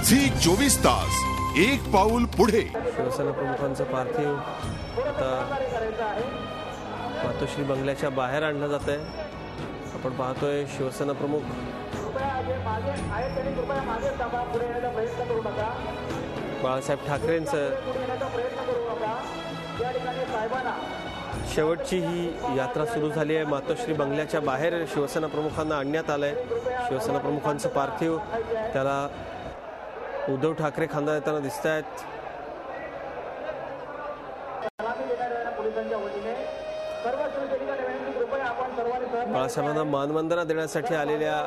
Zee 24 तास एक पाऊल पुढे। शिवसेना प्रमुखांचं पार्थिव आता मातोश्री बंगल्याच्या बाहेर आणलं जात आहे। आपण पाहतोय शिवसेना प्रमुख बाळासाहेब ठाकरेंचं शेवटची ही यात्रा सुरू झाली आहे। मातोश्री बंगल्याच्या बाहेर शिवसेना प्रमुखांना आणण्यात आलंय। शिवसेना प्रमुखांचं पार्थिव त्याला उद्धव ठाकरे खांदा देताना दिसत आहेत। बाळासाहेबांना मानवंदना देण्यासाठी आलेल्या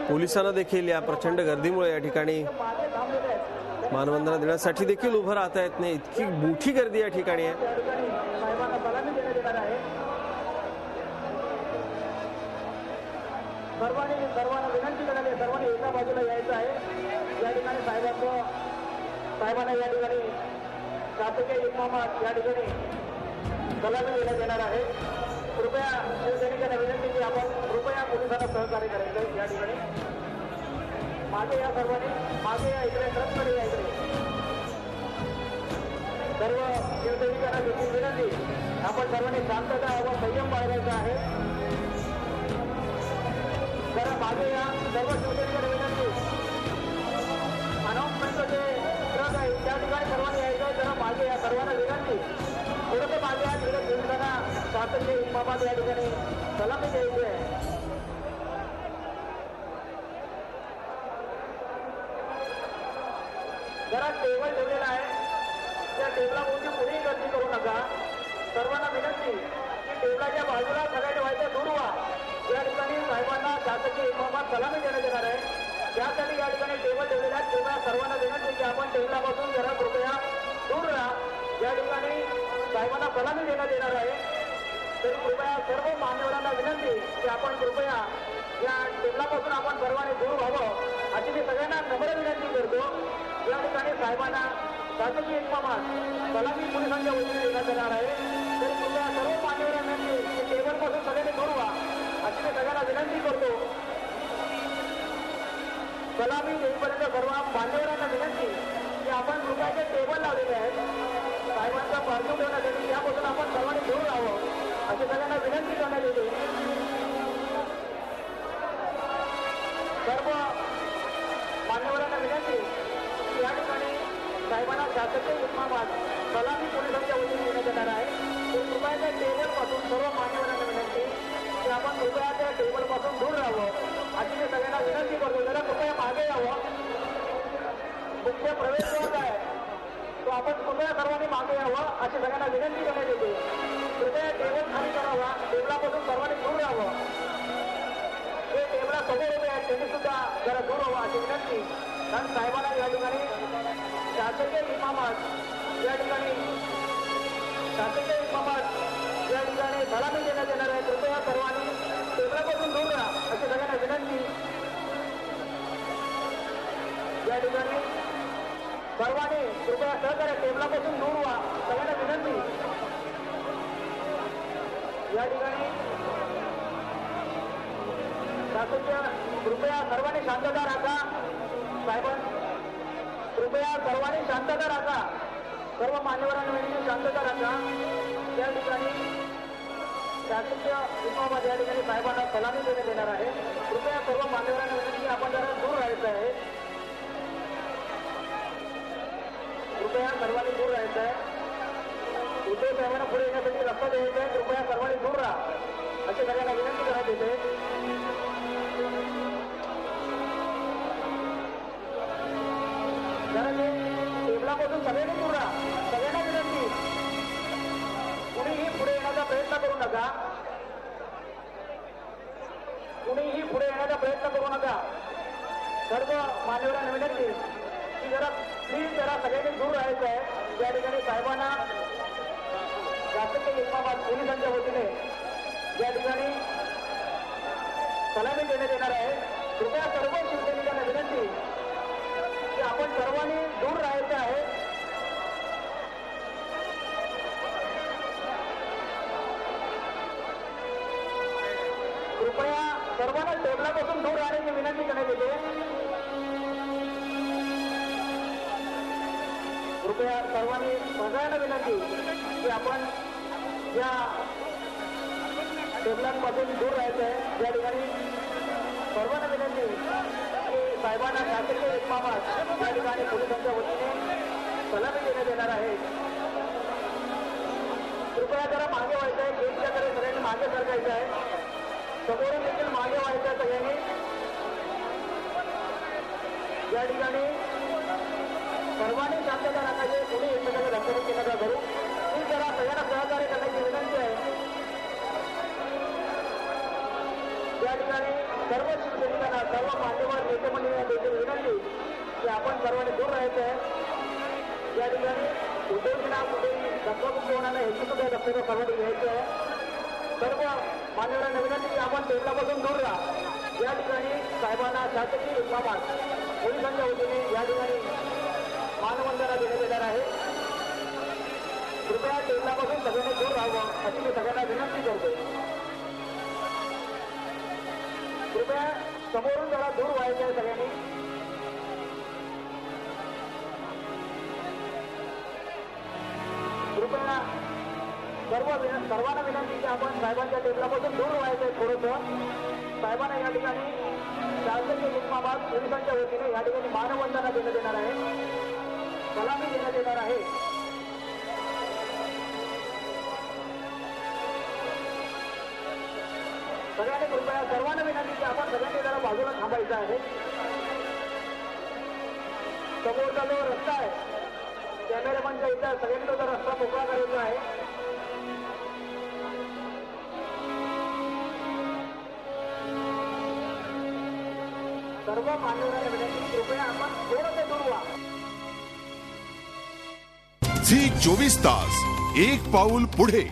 पोलिसांना देखील या प्रचंड गर्दीमुळे या ठिकाणी मानवंदना देण्यासाठी देखील उभं राहता येत नाही, इतकी मोठी गर्दी या ठिकाणी आहे। सर्वांना विनंती करण्यात आहे, सर्वांनी एका बाजूला यायचं आहे। या ठिकाणी साहेबांना या ठिकाणी शासकीय इमामात या ठिकाणी सलामी देण्यात येणार आहे। कृपया शिवसैनिकांना विनंती की आपण कृपया पोलिसांना सहकार्य करायचं। या ठिकाणी मागे या, सर्वांनी मागे या, इकडे ट्रककडे या, इकडे सर्व शिवसैनिकांना देखील विनंती, आपण सर्वांनी शांतता व संयम बाळगायचा आहे। जरा मागे या, सर्व शिवसैनिकांना विनंती। अनाउन्समेंटचं जे ट्रक आहे त्या ठिकाणी सर्वांनी यायचं आहे, जरा मागे या, सर्वांना विनंती। थोडंसं मागे या, तिकडे पोलिसांना शासकीय इमामात या ठिकाणी सलामी द्यायची आहे। जरा टेबल ठेवलेला आहे, त्या टेबलाभोवती कुणीही गर्दी करू नका। सर्वांना विनंती की टेबलाच्या बाजूला सगळ्या व्हायचं दूर व्हा। या ठिकाणी साहेबांना शासकीय इमामात सलामी देण्यात येणार आहे, त्यासाठी या ठिकाणी टेबल ठेवलेल्या आहेत। तेव्हा सर्वांना विनंती की आपण टेबलापासून जरा कृपया दूर राहा। या ठिकाणी साहेबांना सलामी देण्यात येणार आहे, तरी कृपया सर्व मान्यवरांना विनंती की आपण कृपया या टेबलापासून आपण सर्वांनी दूर व्हावं, अशी मी सगळ्यांना नम्र विनंती करतो। या ठिकाणी साहेबांना शासकीय इमामात सलामी पोलिसांच्या वतीने देण्यात येणार आहे, तरी कृपया सर्व मान्यवरांना विनंती टेबलपासून सगळ्यांनी दूर व्हा, अशी मी सगळ्यांना विनंती करतो। सलामी देईपर्यंत सर्व मान्यवरांना विनंती की आपण कृपयाचे टेबल लावलेले आहेत साहेबांचा पार्थिव ठेवण्यासाठी, त्यापासून आपण सर्वांनी दूर राहावं, अशी सगळ्यांना विनंती करण्यात येते। सर्व मान्यवरांना विनंती की या ठिकाणी साहेबांना शासकीय इमामात सलामी पोलिसांच्या वतीने देण्यात येणार आहे, तर कृपया त्या टेबलपासून सर्व मान्यवरांना विनंती की आपण कृपया त्या टेबलपासून दूर राहावं, अशी मी सगळ्यांना विनंती करतो। जरा कृपया मागे यावं, मुख्य प्रवेशद्वार आहे तो आपण कृपया सर्वांनी मागे यावं, अशी सगळ्यांना विनंती करण्यात येते। कृपया टेबल खाली करावा, टेबलापासून सर्वांनी दूर राहावं। जे टेबला समोर उभे आहेत त्यांनी सुद्धा जरा दूर व्हावं, अशी विनंती। कारण साहेबांना या ठिकाणी शासकीय इमामात या ठिकाणी सलामी देण्यात येणार आहे। कृपया सर्वांनी टेबलापासून दूर राहा, अशी सगळ्यांना विनंती। या ठिकाणी सर्वांनी कृपया सहकार्य, टेबलापासून दूर व्हा, सगळ्यांना विनंती। या ठिकाणी शासकीय कृपया सर्वांनी शांतता राखा। साहेबां कृपया सर्वांनी शांतता राखा, सर्व मान्यवरांना विनंती शांतता राखा। या ठिकाणी शासकीय इमामात या ठिकाणी साहेबांना सलामी देण्यात येणार आहे, कृपया सर्व मान्यवरांना विनंती आपण जरा दूर राहायचं आहे। कृपया सर्वांनी दूर राहायचं आहे। उद्धव साहेबांना पुढे येण्यासाठी रस्ता द्यायचा आहे, कृपया सर्वांनी दूर राहा, अशी सगळ्यांना विनंती करण्यात येते। जरा टेबलापासून सगळ्यांनी दूर राहा, सगळ्यांना विनंती। कुणीही पुढे येण्याचा प्रयत्न करू नका, कुणीही पुढे येण्याचा प्रयत्न करू नका। सर्व मान्यवरांना विनंती की जरा प्लीज जरा सगळ्यांनी दूर राहायचं आहे। या ठिकाणी साहेबांना शासकीय इमामात पोलिसांच्या वतीने या ठिकाणी सलामी देण्यात येणार आहे। कृपया सर्व शिवसैनिकांना विनंती की आपण सर्वांनी दूर राहायचं आहे। कृपया सर्वांना टेबलापासून दूर राहण्याची विनंती करण्यात येते। कृपया सर्वांनी सगळ्यांना विनंती की आपण या टेबलांपासून दूर राहायचं आहे. या ठिकाणी सर्वांना विनंती की साहेबांना शासकीय इमामात या ठिकाणी पोलिसांच्या वतीने सलामी देण्यात येणार आहे. कृपया जरा मागे व्हायचं आहे. गेटच्या कडे सगळ्यांनी मागे सरकायचं आहे. समोरून देखील मागे व्हायचं आहे सगळ्यांनी. या ठिकाणी सर्वांनी शांतता राखायची. कोणी एकमेकांना धक्काबुक्की नका करू. ही जरा सगळ्यांना सहकार्य करण्याची विनंती आहे. या ठिकाणी सर्व शिवसैनिकांना सर्व मान्यवर नेते मंडळींना देखील विनंती की आपण सर्वांनी दूर राहायचं आहे. या ठिकाणी कुठेही ना कुठेही धक्काबुक्की होणार नाही ह्याची सुद्धा दक्षता सर्वांनी घ्यायची आहे. सर्व मान्यवरांना विनंती की आपण टेबलापासून दूर राहा. या ठिकाणी साहेबांना शासकीय इमामात पोलिसांच्या वतीने या ठिकाणी मानवंदना देण्यात येणार आहे. कृपया टेबलापासून सगळ्यांनी दूर राहावं अशी मी सगळ्यांना विनंती करतो. कृपया समोरून जरा दूर व्हायचं आहे सगळ्यांनी. कृपया सर्वांना विनंती की आपण साहेबांच्या टेबलापासून दूर व्हायचं आहे थोडंसं. साहेबांना या ठिकाणी शासकीय इमामात पोलिसांच्या वतीने या ठिकाणी मानवंदना देण्यात येणार आहे. सलामी देण्यात येणार आहे. सगळ्यांनी कृपया सर्वांना विनंती की आपण सगळ्यांनी जरा बाजूला थांबायचं आहे. समोरचा जो रस्ता आहे कॅमेरामॅनच्या इथं सगळ्यांनी तो रस्ता मोकळा करायचा आहे. सर्व मान्यवरांना विनंती कृपया आपण थोडंसं दूर व्हा. झी 24 तास एक पाऊल पुढे.